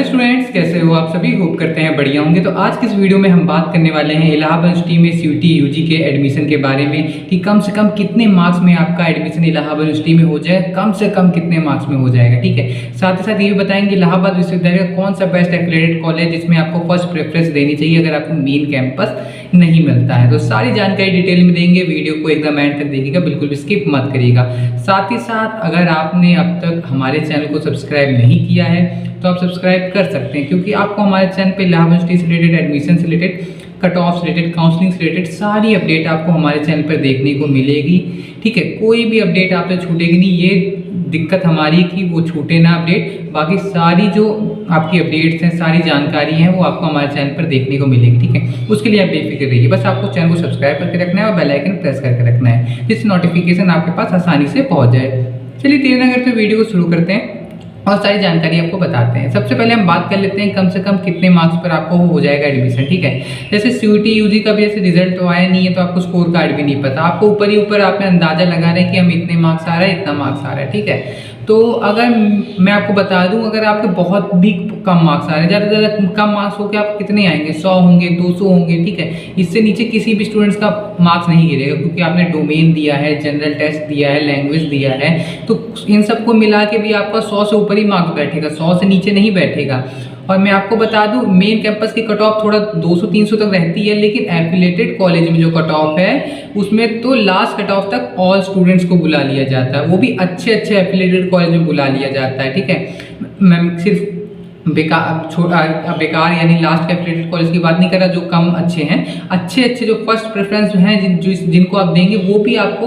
Students, कैसे हो आप सभी? होप करते हैं बढ़िया होंगे। तो आज की इस वीडियो में हम बात करने वाले हैं इलाहाबाद यूनिवर्सिटी में सीयूटी यूजी के एडमिशन के बारे में कि कम से कम कितने मार्क्स में आपका एडमिशन इलाहाबाद यूनिवर्सिटी में हो जाए, कम से कम कितने मार्क्स में हो जाएगा। ठीक है, साथ ही साथ ये भी बताएंगे इलाहाबाद विश्वविद्यालय का कौन सा बेस्ट एफिलिएटेड कॉलेज जिसमें आपको फर्स्ट प्रेफरेंस देनी चाहिए अगर आपको मेन कैंपस नहीं मिलता है। तो सारी जानकारी डिटेल में देंगे, वीडियो को एकदम एंड तक देखिएगा, बिल्कुल भी स्किप मत करिएगा। साथ ही साथ अगर आपने अब तक हमारे चैनल को सब्सक्राइब नहीं किया है तो आप सब्सक्राइब कर सकते हैं, क्योंकि आपको हमारे चैनल पे इलाहाबाद यूनिवर्सिटी से रिलेटेड, एडमिशन से रिलेटेड, कट ऑफ से रिलेटेड, काउंसलिंग से रिलेटेड सारी अपडेट आपको हमारे चैनल पर देखने को मिलेगी। ठीक है, कोई भी अपडेट आपसे छूटेगी नहीं, ये दिक्कत हमारी कि वो छूटे ना अपडेट। बाकी सारी जो आपकी अपडेट्स हैं, सारी जानकारी है, वो आपको हमारे चैनल पर देखने को मिलेगी। ठीक है, उसके लिए आप बेफिक्र रहिए, बस आपको चैनल को सब्सक्राइब करके रखना है और बेल आइकन प्रेस करके रखना है, जिससे नोटिफिकेशन आपके पास आसानी से पहुंच जाए। चलिए देर ना करते वीडियो को शुरू करते हैं और सारी जानकारी आपको बताते हैं। सबसे पहले हम बात कर लेते हैं कम से कम कितने मार्क्स पर आपको हो जाएगा एडमिशन। ठीक है, जैसे सीयूटी यूजी का भी ऐसे रिजल्ट तो आया नहीं है, तो आपको स्कोर कार्ड भी नहीं पता, आपको ऊपर ही ऊपर आपने अंदाजा लगा रहे हैं कि हम इतने मार्क्स आ रहा है, इतना मार्क्स आ रहा है। ठीक है, तो अगर मैं आपको बता दूं, अगर आपके बहुत भी कम मार्क्स आ रहे हैं, ज़्यादा से ज़्यादा कम मार्क्स हो के आप कितने आएंगे, 100 होंगे, 200 होंगे। ठीक है, इससे नीचे किसी भी स्टूडेंट्स का मार्क्स नहीं गिरेगा, क्योंकि आपने डोमेन दिया है, जनरल टेस्ट दिया है, लैंग्वेज दिया है, तो इन सबको मिला के भी आपका 100 से ऊपर ही मार्क्स बैठेगा, 100 से नीचे नहीं बैठेगा। और मैं आपको बता दूं, मेन कैंपस की कट ऑफ थोड़ा 200-300 तक रहती है, लेकिन एफिलिएटेड कॉलेज में जो कट ऑफ है उसमें तो लास्ट कट ऑफ तक ऑल स्टूडेंट्स को बुला लिया जाता है, वो भी अच्छे अच्छे एफिलिएटेड कॉलेज में बुला लिया जाता है। ठीक है, मैं सिर्फ बेकार यानी लास्ट एफिलिएटेड कॉलेज की बात नहीं कर रहा, जो कम अच्छे हैं, अच्छे अच्छे जो फर्स्ट प्रेफरेंस हैं जिनको आप देंगे वो भी आपको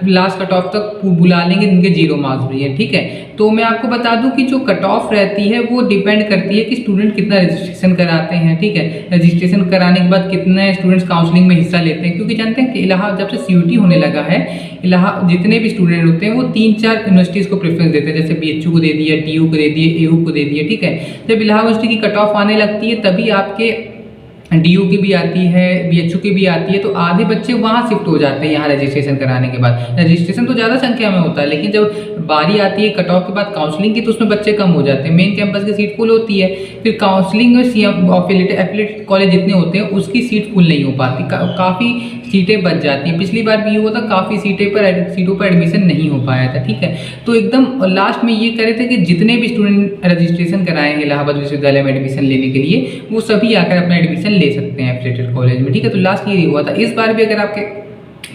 लास्ट कट ऑफ तक बुला लेंगे, जिनके 0 मार्क्स भी है। ठीक है, तो मैं आपको बता दूं कि जो कट ऑफ रहती है वो डिपेंड करती है कि स्टूडेंट कितना रजिस्ट्रेशन कराते हैं। ठीक है, रजिस्ट्रेशन कराने के बाद कितने स्टूडेंट्स काउंसलिंग में हिस्सा लेते हैं, क्योंकि जानते हैं कि इलाहाबाद जब से सीयूटी होने लगा है, इलाहाबाद जितने भी स्टूडेंट होते हैं वो 3-4 यूनिवर्सिटीज़ को प्रेफरेंस देते हैं, जैसे बीएचयू को दे दिया, टीयू को दे दिए, एयू को दे दिया। ठीक है, जब इलाहाबाद यूनिवर्सिटी की कट ऑफ आने लगती है तभी आपके डीयू की भी आती है, बीएचयू की भी आती है, तो आधे बच्चे वहाँ शिफ्ट हो जाते हैं यहाँ रजिस्ट्रेशन कराने के बाद। रजिस्ट्रेशन तो ज़्यादा संख्या में होता है, लेकिन जब बारी आती है कट ऑफ के बाद काउंसलिंग की, तो उसमें बच्चे कम हो जाते हैं, मेन कैंपस की सीट फुल होती है, फिर काउंसलिंग में एफिलिएटेड कॉलेज जितने होते हैं उसकी सीट फुल नहीं हो पाती, काफ़ी सीटें बच जाती हैं। पिछली बार भी ये हुआ था, काफ़ी सीटों पर एडमिशन नहीं हो पाया था। ठीक है, तो एकदम लास्ट में ये कह रहे थे कि जितने भी स्टूडेंट रजिस्ट्रेशन कराए हैं इलाहाबाद विश्वविद्यालय में एडमिशन लेने के लिए, वो सभी आकर अपना एडमिशन ले सकते हैं एफिलिएटेड कॉलेज में। ठीक है, तो लास्ट ये हुआ था। इस बार भी अगर आपके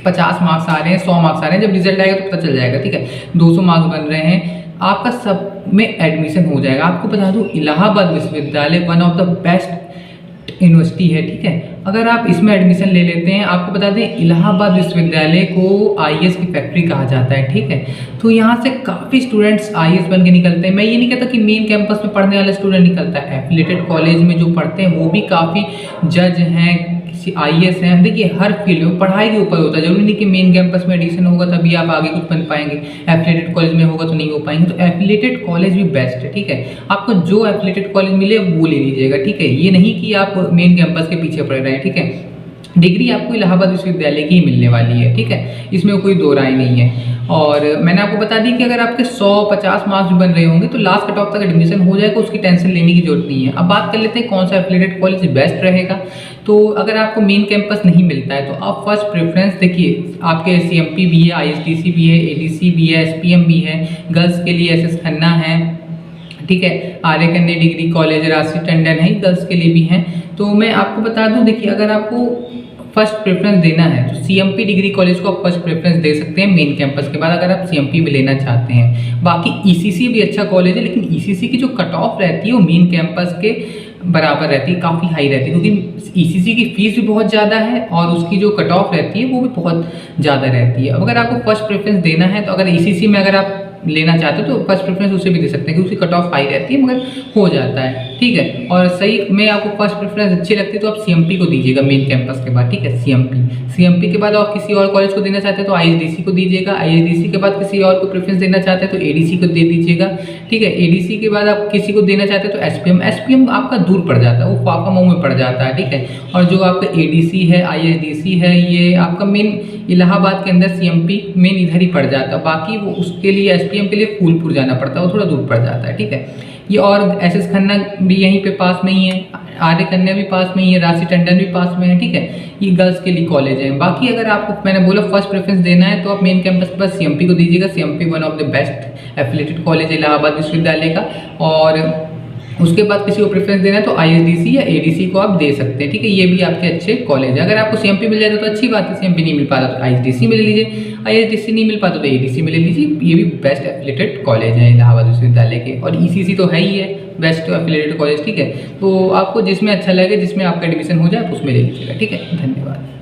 50 मार्क्स आ रहे हैं, 100 मार्क्स आ रहे हैं, जब रिजल्ट आएगा तो पता चल जाएगा। ठीक है, 200 मार्क्स बन रहे हैं, आपका सब में एडमिशन हो जाएगा। आपको बता दूं, इलाहाबाद विश्वविद्यालय one of the best university है। ठीक है, अगर आप इसमें एडमिशन ले लेते हैं, आपको बता दें इलाहाबाद विश्वविद्यालय को आईएएस की फैक्ट्री कहा जाता है। ठीक है, तो यहाँ से काफ़ी स्टूडेंट्स आईएएस बन के निकलते हैं। मैं ये नहीं कहता कि मेन कैंपस में पढ़ने वाला स्टूडेंट निकलता है, एफिलिएटेड कॉलेज में जो पढ़ते हैं वो भी काफ़ी जज हैं, आईएएस हैं। देखिए, हर फील्ड में पढ़ाई के ऊपर होता है, जरूरी नहीं कि मेन कैंपस में एडमिशन होगा तभी आप आगे कुछ बन पाएंगे, एफिलिएटेड कॉलेज में होगा तो नहीं हो पाएंगे। तो एफिलिएटेड कॉलेज भी बेस्ट है। ठीक है, आपको जो एफिलिएटेड कॉलेज मिले वो ले लीजिएगा। ठीक है, ये नहीं कि आप मेन कैंपस के पीछे पड़ रहे हैं। ठीक है, डिग्री आपको इलाहाबाद विश्वविद्यालय की ही मिलने वाली है। ठीक है, इसमें कोई दो राय नहीं है। और मैंने आपको बता दी कि अगर आपके 100-50 मार्क्स भी बन रहे होंगे तो लास्ट कट ऑफ तक एडमिशन हो जाएगा, उसकी टेंशन लेने की जरूरत नहीं है। अब बात कर लेते हैं कौन सा एफिलिएटेड कॉलेज बेस्ट रहेगा। तो अगर आपको मेन कैंपस नहीं मिलता है तो आप फर्स्ट प्रेफरेंस देखिए, आपके सीएमपी भी है, आईएसटीसी भी है, एडीसी भी है, एसपीएम भी है, गर्ल्स के लिए एसएस खन्ना है। ठीक है, आर्य कन्या डिग्री कॉलेज राशि टंडन है, गर्ल्स के लिए भी हैं। तो मैं आपको बता दूं, देखिए अगर आपको फर्स्ट प्रेफरेंस देना है तो सीएमपी डिग्री कॉलेज को आप फर्स्ट प्रेफरेंस दे सकते हैं मेन कैंपस के बाद, अगर आप सीएमपी में लेना चाहते हैं। बाकी ईसीसी भी अच्छा कॉलेज है, लेकिन ईसीसी की जो कट ऑफ रहती है वो मेन कैंपस के बराबर रहती है, काफ़ी हाई रहती है, क्योंकि ईसीसी की फीस भी बहुत ज़्यादा है और उसकी जो कट ऑफ रहती है वो भी बहुत ज़्यादा रहती है। अब अगर आपको फर्स्ट प्रेफरेंस देना है तो अगर ईसीसी में अगर आप लेना चाहते हो तो फर्स्ट प्रेफरेंस उसे भी दे सकते हैं, क्योंकि उसकी कट ऑफ हाई रहती है, मगर हो जाता है। ठीक है, और सही में आपको फर्स्ट प्रेफरेंस अच्छी लगती है तो आप सीएमपी को दीजिएगा मेन कैंपस के बाद। ठीक है, सीएमपी के बाद आप किसी और कॉलेज को देना चाहते हैं तो आईएसडीसी को दीजिएगा, आईएसडीसी के बाद किसी और को प्रेफरेंस देना चाहते हैं तो एडीसी को दे दीजिएगा। ठीक है, एडीसी के बाद आप किसी को देना चाहते हैं तो एसपीएम आपका दूर पड़ जाता है, वो फाफा मऊ में पड़ जाता है। ठीक है, और जो आपका एडीसी है, आईएसडीसी है, ये आपका मेन इलाहाबाद के अंदर सीएमपी मेन इधर ही पड़ जाता है, बाकी वो उसके लिए एसपीएम के लिए फूलपुर जाना पड़ता है, वो थोड़ा दूर पड़ जाता है। ठीक है, ये और एसएस खन्ना भी यहीं पे पास में ही है, आर्य कन्या भी पास में ही है, राशि टंडन भी पास में है, ठीक है। ये गर्ल्स के लिए कॉलेज है। बाकी अगर आपको मैंने बोला फर्स्ट प्रेफरेंस देना है तो आप मेन कैंपस के पास सीएमपी को दीजिएगा। CMP one of the best affiliated college है इलाहाबाद विश्वविद्यालय का। और उसके बाद किसी को प्रेफरेंस देना है तो आईएसडीसी या एडीसी को आप दे सकते हैं, ठीक है। ये भी आपके अच्छे कॉलेज है। अगर आपको सीएमपी मिल जाता तो अच्छी बात है, सीएमपी नहीं मिल पाता तो आईएसडीसी में ले लीजिए, आईएसडीसी नहीं मिल पाता तो एडीसी में ले लीजिए। ये भी बेस्ट एफिलेटेड कॉलेज है इलाहाबाद विश्वविद्यालय के। और ईसीसी तो है ही है बेस्ट एफिलेटेड कॉलेज, ठीक है। तो आपको जिसमें अच्छा लगे, जिसमें आपका एडमिशन हो जाए, उसमें ले लीजिएगा, ठीक है। धन्यवाद।